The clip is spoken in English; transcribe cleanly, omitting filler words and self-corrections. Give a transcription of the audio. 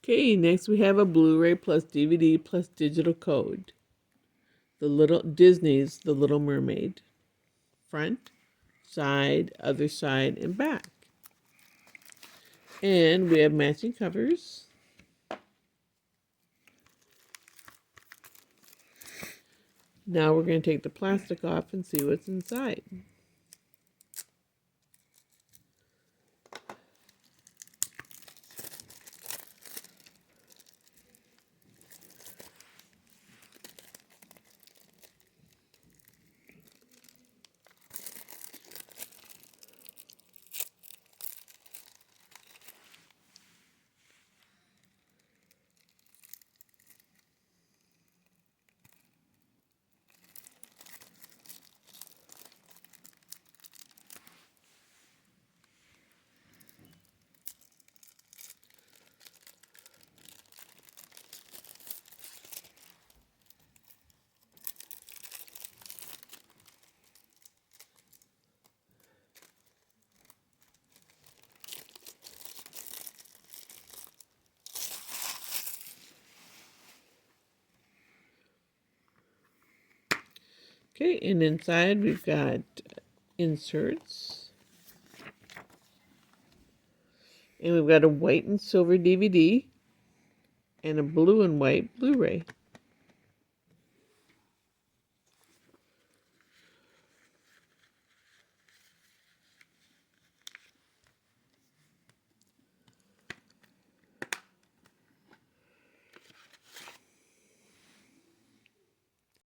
Okay, next we have a Blu-ray plus DVD plus digital code. Disney's The Little Mermaid. Front, side, other side, and back. And we have matching covers. Now we're going to take the plastic off and see what's inside. Okay, and inside we've got inserts. And we've got a white and silver DVD and a blue and white Blu-ray.